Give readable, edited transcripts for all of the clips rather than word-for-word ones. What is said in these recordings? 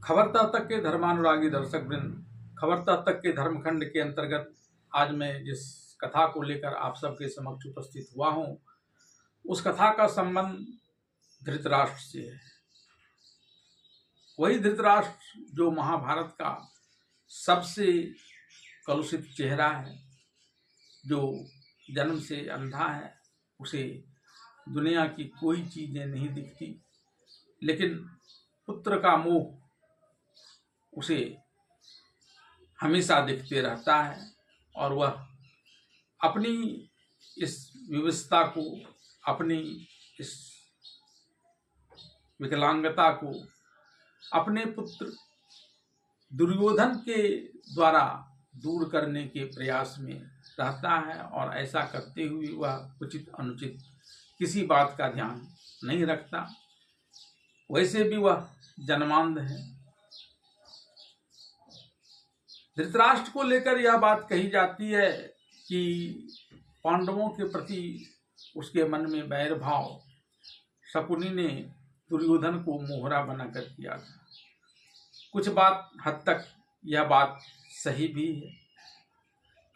खबरता तक के धर्मानुरागी दर्शक वृंद, खबरता तक के धर्मखंड के अंतर्गत आज मैं जिस कथा को लेकर आप सबके समक्ष उपस्थित हुआ हूँ, उस कथा का संबंध धृतराष्ट्र से है। वही धृतराष्ट्र जो महाभारत का सबसे कलुषित चेहरा है, जो जन्म से अंधा है, उसे दुनिया की कोई चीजें नहीं दिखती, लेकिन पुत्र का मोह उसे हमेशा दिखते रहता है और वह अपनी इस विवशता को, अपनी इस विकलांगता को अपने पुत्र दुर्योधन के द्वारा दूर करने के प्रयास में रहता है और ऐसा करते हुए वह उचित अनुचित किसी बात का ध्यान नहीं रखता। वैसे भी वह जन्मांध है। धृतराष्ट्र को लेकर यह बात कही जाती है कि पांडवों के प्रति उसके मन में बैर भाव शकुनी ने दुर्योधन को मोहरा बनाकर किया था। कुछ बात हद तक यह बात सही भी है,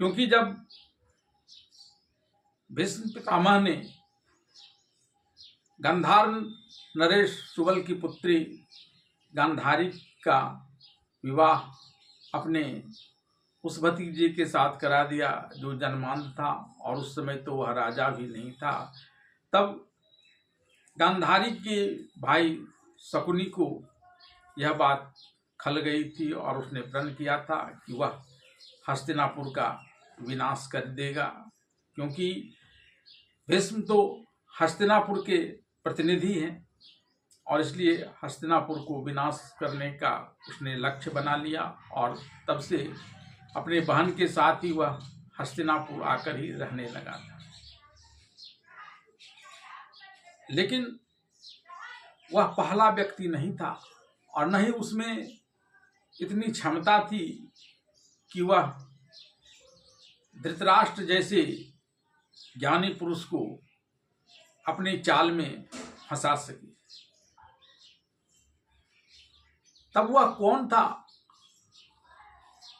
क्योंकि जब भीष्म पितामह ने गांधार नरेश सुबल की पुत्री गांधारी का विवाह अपने उस भतीजे के साथ करा दिया जो जन्मांध था, और उस समय तो वह राजा भी नहीं था, तब गांधारी के भाई शकुनी को यह बात खल गई थी और उसने प्रण किया था कि वह हस्तिनापुर का विनाश कर देगा, क्योंकि भीष्म तो हस्तिनापुर के प्रतिनिधि हैं और इसलिए हस्तिनापुर को विनाश करने का उसने लक्ष्य बना लिया और तब से अपने बहन के साथ ही वह हस्तिनापुर आकर ही रहने लगा था। लेकिन वह पहला व्यक्ति नहीं था और न ही उसमें इतनी क्षमता थी कि वह धृतराष्ट्र जैसे ज्ञानी पुरुष को अपनी चाल में फंसा सके। तब वह कौन था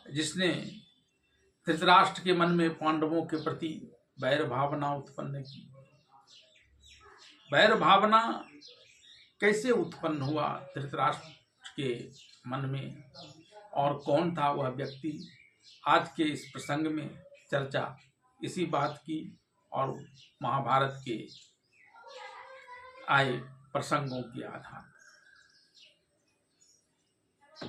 जिसने धृतराष्ट्र के मन में पांडवों के प्रति वैर भावना उत्पन्न की? वैर भावना कैसे उत्पन्न हुआ धृतराष्ट्र के मन में, और कौन था वह व्यक्ति? आज के इस प्रसंग में चर्चा इसी बात की और महाभारत के आए प्रसंगों के आधार।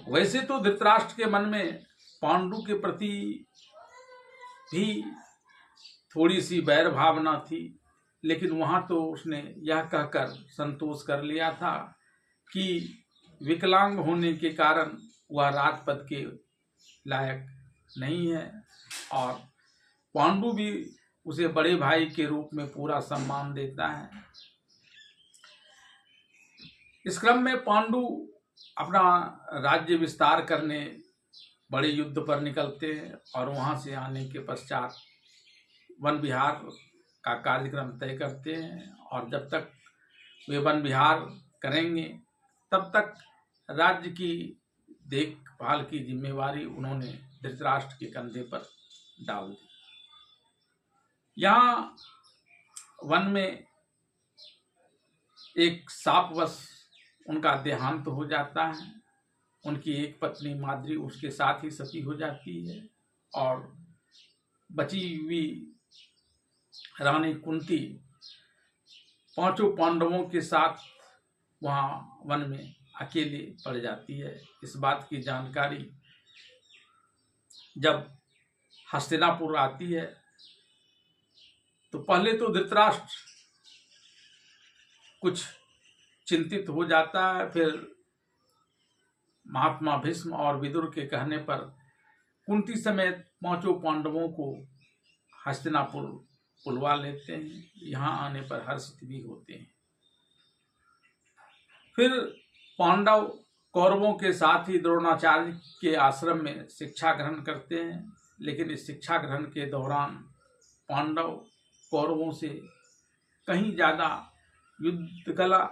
वैसे तो धृतराष्ट्र के मन में पांडु के प्रति भी थोड़ी सी वैर भावना थी, लेकिन वहां तो उसने यह कहकर संतोष कर लिया था कि विकलांग होने के कारण वह राजपद के लायक नहीं है, और पांडु भी उसे बड़े भाई के रूप में पूरा सम्मान देता है। इस क्रम में पांडु अपना राज्य विस्तार करने बड़े युद्ध पर निकलते हैं और वहां से आने के पश्चात वन विहार का कार्यक्रम तय करते हैं, और जब तक वे वन विहार करेंगे तब तक राज्य की देखभाल की जिम्मेवारी उन्होंने धृतराष्ट्र के कंधे पर डाल दी। यहाँ वन में एक शापवश उनका देहांत हो जाता है। उनकी एक पत्नी माद्री उसके साथ ही सती हो जाती है और बची हुई रानी कुंती पांचों पांडवों के साथ वहां वन में अकेले पड़ जाती है। इस बात की जानकारी जब हस्तिनापुर आती है तो पहले तो धृतराष्ट्र कुछ चिंतित हो जाता है, फिर महात्मा भीष्म और विदुर के कहने पर कुंती समेत पांचों पांडवों को हस्तिनापुर बुलवा लेते हैं। यहाँ आने पर हर्षित भी होते हैं। फिर पांडव कौरवों के साथ ही द्रोणाचार्य के आश्रम में शिक्षा ग्रहण करते हैं, लेकिन इस शिक्षा ग्रहण के दौरान पांडव कौरवों से कहीं ज़्यादा युद्ध कला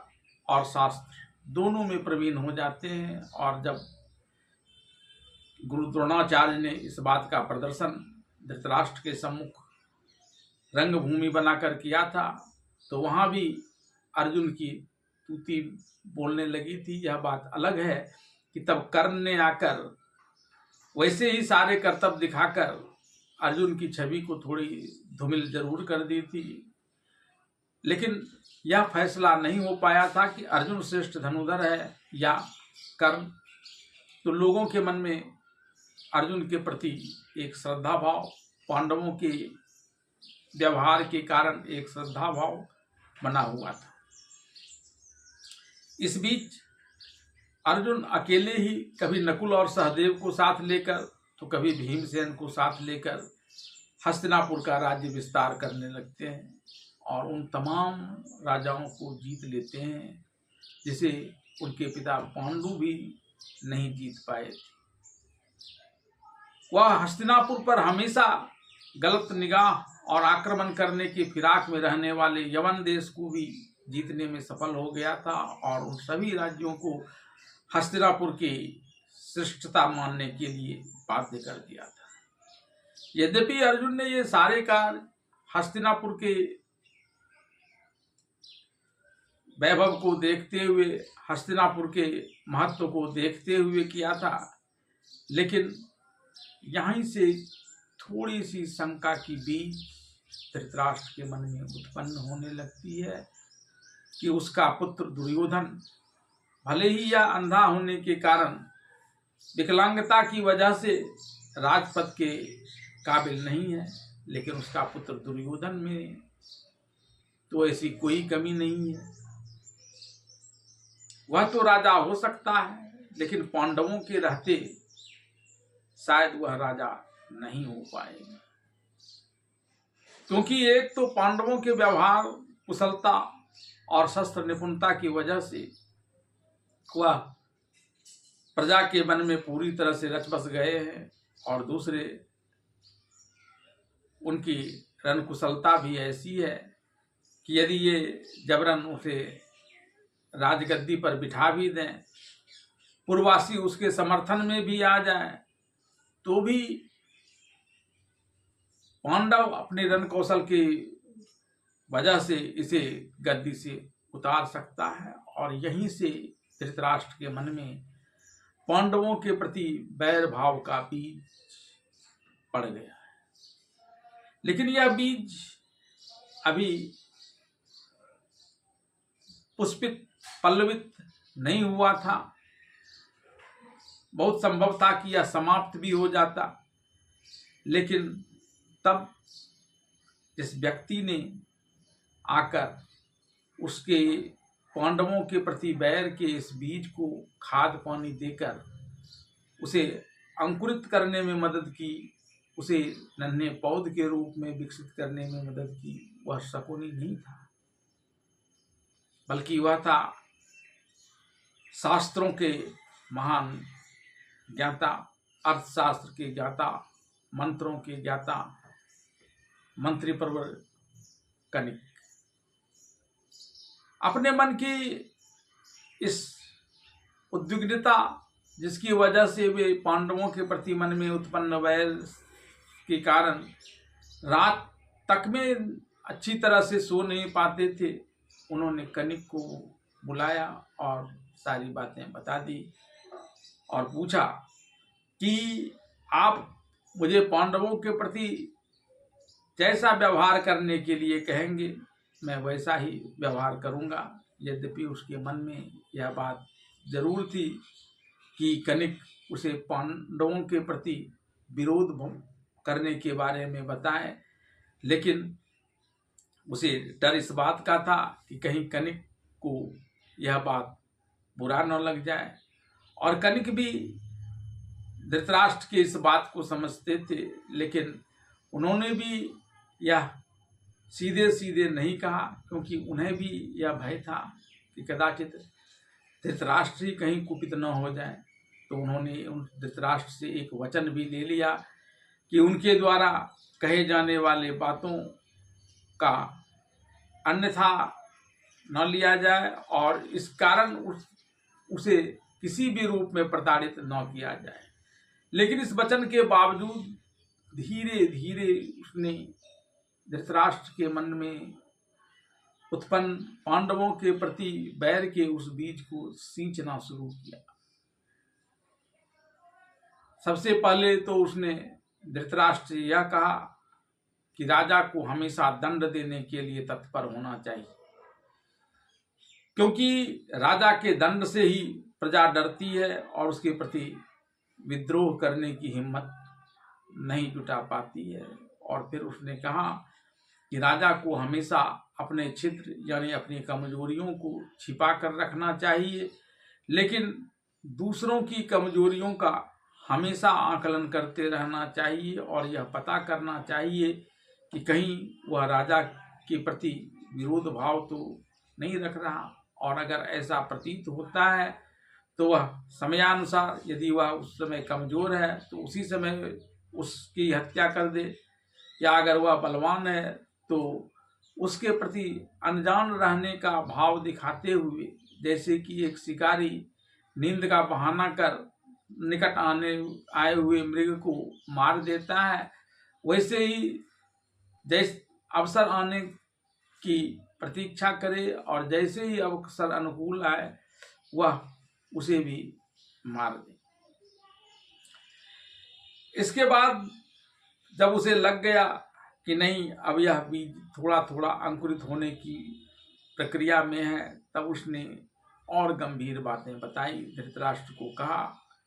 और शास्त्र दोनों में प्रवीण हो जाते हैं। और जब गुरु द्रोणाचार्य ने इस बात का प्रदर्शन धृतराष्ट्र के सम्मुख रंगभूमि बनाकर किया था, तो वहाँ भी अर्जुन की तूती बोलने लगी थी। यह बात अलग है कि तब कर्ण ने आकर वैसे ही सारे करतब दिखाकर अर्जुन की छवि को थोड़ी धूमिल जरूर कर दी थी, लेकिन यह फैसला नहीं हो पाया था कि अर्जुन श्रेष्ठ धनुधर है या कर्ण। तो लोगों के मन में अर्जुन के प्रति एक श्रद्धा भाव, पांडवों के व्यवहार के कारण एक श्रद्धा भाव बना हुआ था। इस बीच अर्जुन अकेले ही कभी नकुल और सहदेव को साथ लेकर तो कभी भीमसेन को साथ लेकर हस्तिनापुर का राज्य विस्तार करने लगते हैं और उन तमाम राजाओं को जीत लेते हैं जिसे उनके पिता पांडु भी नहीं जीत पाए थे। वह हस्तिनापुर पर हमेशा गलत निगाह और आक्रमण करने की फिराक में रहने वाले यवन देश को भी जीतने में सफल हो गया था और उन सभी राज्यों को हस्तिनापुर की श्रेष्ठता मानने के लिए बाध्य कर दिया था। यद्यपि अर्जुन ने ये सारे कार्य हस्तिनापुर के वैभव को देखते हुए, हस्तिनापुर के महत्व को देखते हुए किया था, लेकिन यहीं से थोड़ी सी शंका की बीज धृतराष्ट्र के मन में उत्पन्न होने लगती है कि उसका पुत्र दुर्योधन भले ही यह अंधा होने के कारण विकलांगता की वजह से राजपद के काबिल नहीं है, लेकिन उसका पुत्र दुर्योधन में तो ऐसी कोई कमी नहीं है। वह तो राजा हो सकता है, लेकिन पांडवों के रहते शायद वह राजा नहीं हो पाएगा, क्योंकि एक तो पांडवों के व्यवहार, कुशलता और शस्त्र निपुणता की वजह से वह प्रजा के मन में पूरी तरह से रच बस गए हैं, और दूसरे उनकी रणकुशलता भी ऐसी है कि यदि ये जबरन उसे राजगद्दी पर बिठा भी दें, पूर्ववासी उसके समर्थन में भी आ जाए, तो भी पांडव अपने रण कौशल की वजह से इसे गद्दी से उतार सकता है। और यहीं से धृतराष्ट्र के मन में पांडवों के प्रति बैर भाव का बीज पड़ गया है। लेकिन यह बीज अभी पुष्पित, पल्लवित नहीं हुआ था। बहुत संभव था कि यह समाप्त भी हो जाता, लेकिन तब जिस व्यक्ति ने आकर उसके पांडवों के प्रति बैर के इस बीज को खाद पानी देकर उसे अंकुरित करने में मदद की, उसे नन्हे पौध के रूप में विकसित करने में मदद की, वह शकुनी नहीं था, बल्कि वह था शास्त्रों के महान ज्ञाता, अर्थशास्त्र के ज्ञाता, मंत्रों के ज्ञाता, मंत्री प्रवर कनिक। अपने मन की इस उद्विग्नता जिसकी वजह से वे पांडवों के प्रति मन में उत्पन्न वैर के कारण रात तक में अच्छी तरह से सो नहीं पाते थे, उन्होंने कनिक को बुलाया और सारी बातें बता दी और पूछा कि आप मुझे पांडवों के प्रति जैसा व्यवहार करने के लिए कहेंगे मैं वैसा ही व्यवहार करूंगा। यद्यपि उसके मन में यह बात जरूर थी कि कनिक उसे पांडवों के प्रति विरोध करने के बारे में बताए, लेकिन उसे डर इस बात का था कि कहीं कनिक को यह बात बुरा न लग जाए। और कनिक भी धृतराष्ट्र की इस बात को समझते थे, लेकिन उन्होंने भी यह सीधे सीधे नहीं कहा, क्योंकि उन्हें भी यह भय था कि कदाचित धृतराष्ट्र ही कहीं कुपित न हो जाए। तो उन्होंने उन धृतराष्ट्र से एक वचन भी ले लिया कि उनके द्वारा कहे जाने वाले बातों का अन्यथा न लिया जाए, और इस कारण उसे किसी भी रूप में प्रताड़ित न किया जाए। लेकिन इस वचन के बावजूद धीरे धीरे उसने धृतराष्ट्र के मन में उत्पन्न पांडवों के प्रति बैर के उस बीज को सींचना शुरू किया। सबसे पहले तो उसने धृतराष्ट्र से यह कहा कि राजा को हमेशा दंड देने के लिए तत्पर होना चाहिए, क्योंकि राजा के दंड से ही प्रजा डरती है और उसके प्रति विद्रोह करने की हिम्मत नहीं जुटा पाती है। और फिर उसने कहा कि राजा को हमेशा अपने छिद्र यानी अपनी कमजोरियों को छिपा कर रखना चाहिए, लेकिन दूसरों की कमजोरियों का हमेशा आकलन करते रहना चाहिए और यह पता करना चाहिए कि कहीं वह राजा के प्रति विरोध भाव तो नहीं रख रहा, और अगर ऐसा प्रतीत होता है तो वह समयानुसार, यदि वह उस समय कमजोर है तो उसी समय उसकी हत्या कर दे, या अगर वह बलवान है तो उसके प्रति अनजान रहने का भाव दिखाते हुए, जैसे कि एक शिकारी नींद का बहाना कर निकट आए हुए मृग को मार देता है, वैसे ही जैसे अवसर आने की प्रतीक्षा करे और जैसे ही अवसर अनुकूल आए वह उसे भी मार दे। इसके बाद जब उसे लग गया कि नहीं, अब यह बीज थोड़ा थोड़ा अंकुरित होने की प्रक्रिया में है, तब उसने और गंभीर बातें बताई। धृतराष्ट्र को कहा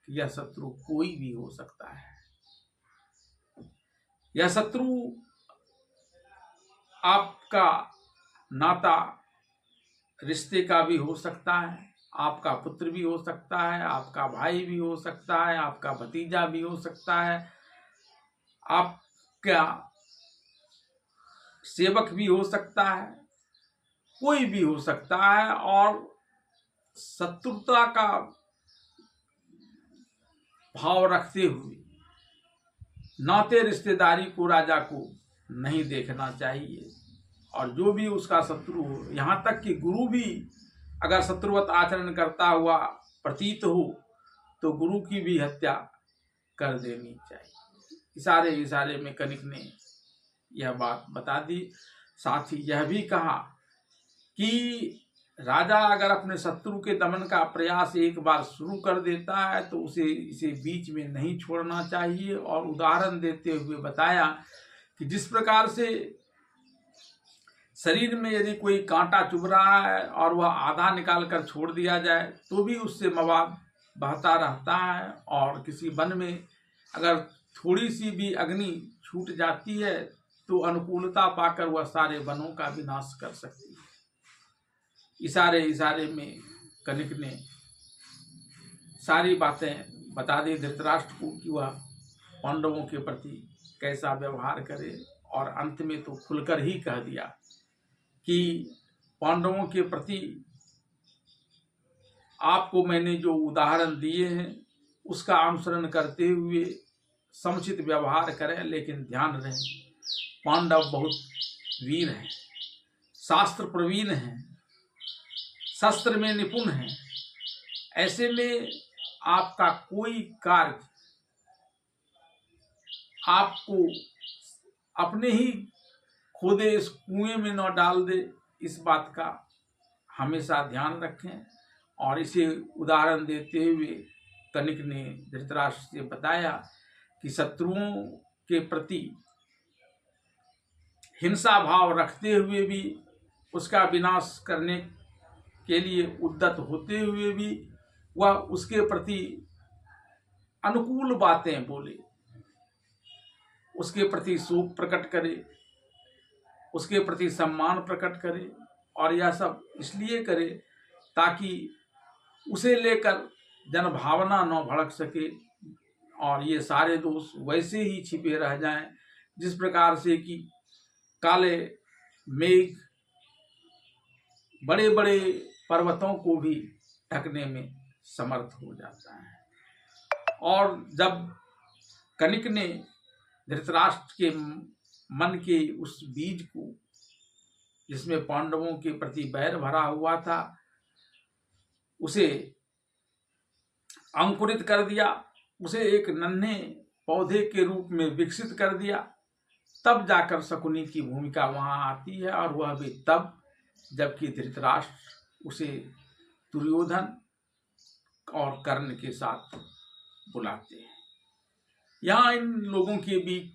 कि यह शत्रु कोई भी हो सकता है, यह शत्रु आपका नाता रिश्ते का भी हो सकता है, आपका पुत्र भी हो सकता है, आपका भाई भी हो सकता है, आपका भतीजा भी हो सकता है, आपका सेवक भी हो सकता है, कोई भी हो सकता है। और शत्रुता का भाव रखते हुए नाते रिश्तेदारी को राजा को नहीं देखना चाहिए, और जो भी उसका शत्रु हो, यहाँ तक कि गुरु भी अगर शत्रुवत आचरण करता हुआ प्रतीत हो तो गुरु की भी हत्या कर देनी चाहिए। इशारे में कनिक ने यह बात बता दी। साथ ही यह भी कहा कि राजा अगर अपने शत्रु के दमन का प्रयास एक बार शुरू कर देता है तो इसे बीच में नहीं छोड़ना चाहिए। और उदाहरण देते हुए बताया कि जिस प्रकार से शरीर में यदि कोई कांटा चुभ रहा है और वह आधा निकाल कर छोड़ दिया जाए तो भी उससे मवाद बहता रहता है, और किसी वन में अगर थोड़ी सी भी अग्नि छूट जाती है तो अनुकूलता पाकर वह सारे वनों का विनाश कर सकती है। इशारे में कनिक ने सारी बातें बता दी धृतराष्ट्र को कि वह पांडवों के प्रति कैसा व्यवहार करे, और अंत में तो खुलकर ही कह दिया कि पांडवों के प्रति आपको मैंने जो उदाहरण दिए हैं उसका अनुसरण करते हुए समुचित व्यवहार करें, लेकिन ध्यान रहे पांडव बहुत वीर हैं, शास्त्र प्रवीण हैं, शस्त्र में निपुण हैं। ऐसे में आपका कोई कार्य आपको अपने ही खोदे इस कुएं में न डाल दे, इस बात का हमेशा ध्यान रखें। और इसे उदाहरण देते हुए कनिक ने धृतराष्ट्र से बताया कि शत्रुओं के प्रति हिंसा भाव रखते हुए भी, उसका विनाश करने के लिए उद्यत होते हुए भी वह उसके प्रति अनुकूल बातें बोले, उसके प्रति शोक प्रकट करे, उसके प्रति सम्मान प्रकट करे, और यह सब इसलिए करे ताकि उसे लेकर जनभावना न भड़क सके और ये सारे दोष वैसे ही छिपे रह जाएं जिस प्रकार से कि काले मेघ बड़े बड़े पर्वतों को भी ढकने में समर्थ हो जाता है। और जब कनिक ने धृतराष्ट्र के मन के उस बीज को, जिसमें पांडवों के प्रति बैर भरा हुआ था, उसे अंकुरित कर दिया, उसे एक नन्हे पौधे के रूप में विकसित कर दिया, तब जाकर शकुनी की भूमिका वहां आती है। और वह भी तब जबकि धृतराष्ट्र उसे दुर्योधन और कर्ण के साथ बुलाते हैं। यहाँ इन लोगों के बीच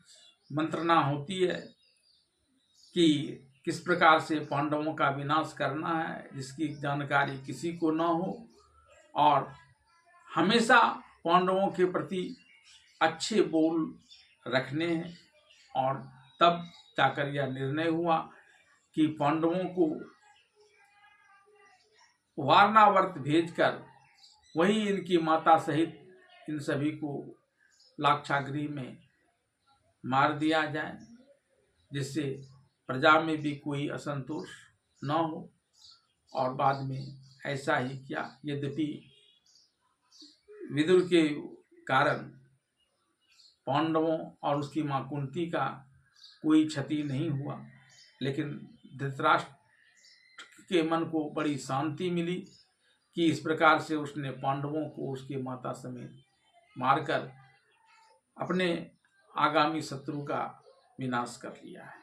मंत्रणा होती है कि किस प्रकार से पांडवों का विनाश करना है, जिसकी जानकारी किसी को न हो, और हमेशा पांडवों के प्रति अच्छे बोल रखने हैं। और तब जाकर यह निर्णय हुआ कि पांडवों को वारणावर्त भेजकर वही इनकी माता सहित इन सभी को लाक्षागृह में मार दिया जाए, जिससे प्रजा में भी कोई असंतोष न हो। और बाद में ऐसा ही किया। यद्यपि विदुर के कारण पांडवों और उसकी मां कुंती का कोई क्षति नहीं हुआ, लेकिन धृतराष्ट्र के मन को बड़ी शांति मिली कि इस प्रकार से उसने पांडवों को उसके माता समेत मारकर अपने आगामी शत्रु का विनाश कर लिया है।